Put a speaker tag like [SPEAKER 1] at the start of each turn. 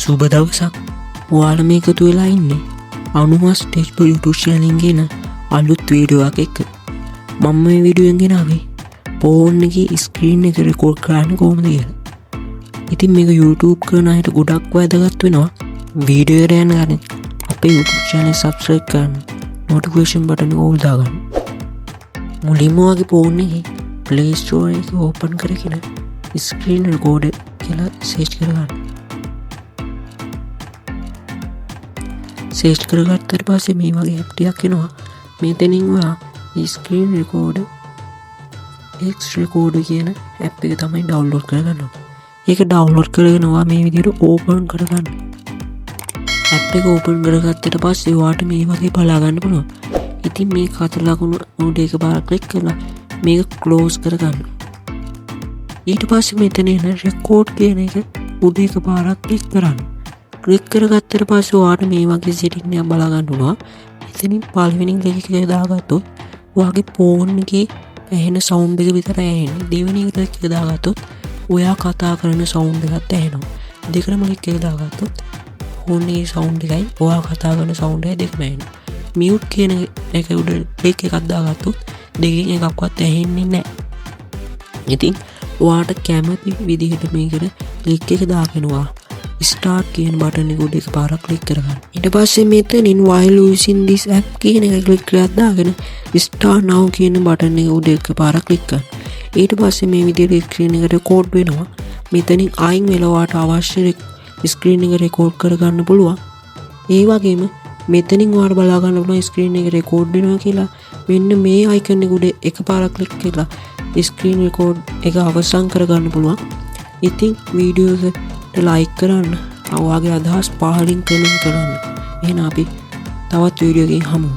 [SPEAKER 1] සුබ දවසක්. ඔයාලා මේක එකතු වෙලා ඉන්නේ අනුමස් ටෙක්බෝ YouTube channel එකෙන් ගෙන අලුත් වීඩියෝ එකක් එක්ක. මම මේ වීඩියෝ එකෙන් ගෙනාවේ ෆෝන් එකේ ස්ක්‍රීන් එක රෙකෝඩ් කරන්න කොහොමද කියලා. ඉතින් මේක YouTube කරන අයට ගොඩක් වැදගත් වෙනවා. වීඩියෝ එකට යන ගමන් අපේ YouTube channel එක subscribe කරන්න, notification button එක ඕල් දාගන්න. මුලින්ම වගේ ෆෝන් එකේ Play Store එක open කරගෙන screen recorder කියලා search කරගන්න. සේච් කරගත්තට පස්සේ මේ වගේ ඇප් ටිකක් එනවා. මෙතනින් ඔයා ස්ක්‍රීන් රෙකෝඩර් X recorder කියන ඇප් එක තමයි ඩවුන්ලෝඩ් කරගන්න ඕනේ. ඒක ඩවුන්ලෝඩ් කරගෙන ඔයා මේ විදිහට ඕපන් කරගන්න. ඇප් එක ඕපන් කරගත්තට පස්සේ ඔයාට මේ වගේ බලා ගන්න පුළුවන්. ඉතින් මේ කතර ලකුණු උඩ එකපාරක් ක්ලික් කරලා මේක ක්ලෝස් කරගන්න. ඊට පස්සේ මෙතන එන රෙකෝඩ් කියන එක උඩ එකපාරක් ක්ලික් කරන්න. ක්ලික් කරගත්තට පස්සේ ඔයාට මේ වගේ සෙටින් එකක් බලා ගන්න උනවා. එතනින් පළවෙනි ක්ලික් එක දාගත්තොත් ඔයාගේ ෆෝන් එකේ ඇහෙන සවුන්ඩ් එක විතරයි ඇහෙන්නේ. දෙවෙනි ක්ලික් එක දාගත්තොත් ඔයා කතා කරන සවුන්ඩ් එකත් ඇහෙනවා. දෙකම ක්ලික් එක දාගත්තොත් ෆෝන් එකේ සවුන්ඩ් එකයි ඔයා කතා කරන සවුන්ඩ් එකයි දෙකම ඇහෙනවා. මියුට් කියන එක උඩ ක්ලික් එකක් දාගත්තොත් දෙකෙන් එකක්වත් ඇහෙන්නේ නැහැ. ඉතින් ඔයාට කැමති විදිහට මේකට ක්ලික් එක දාගෙනවා ස්ටාර්ට් කියන බටන් එක උඩ එකපාරක් ක්ලික් කරගන්න. ඊට පස්සේ මෙතනින් while using this app කියන එක ක්ලික් කරලා දාගෙන start now කියන බටන් එක උඩ එකපාරක් ක්ලික් කරන්න. ඊට පස්සේ මේ විදිහට ස්ක්‍රීන් එක රෙකෝඩ් වෙනවා. මෙතනින් අයින් වෙලා ඔයාට අවශ්‍ය ස්ක්‍රීන් එක රෙකෝඩ් කරගන්න පුළුවන්. ඒ වගේම මෙතනින් ඔයාට බලා ගන්න පුළුවන් ස්ක්‍රීන් එක රෙකෝඩ් වෙනවා කියලා. මෙන්න මේ අයිකන් එක උඩ එකපාරක් ක්ලික් කරලා ස්ක්‍රීන් රෙකෝඩ් එක අවසන් කරගන්න පුළුවන්. ඉතින් වීඩියෝ එක ලයික් කරන්න, ඔයාගේ අදහස් පහලින් කමෙන්ට් කරන්න. එහෙනම් අපි තවත් වීඩියෝ එකකින් හමු.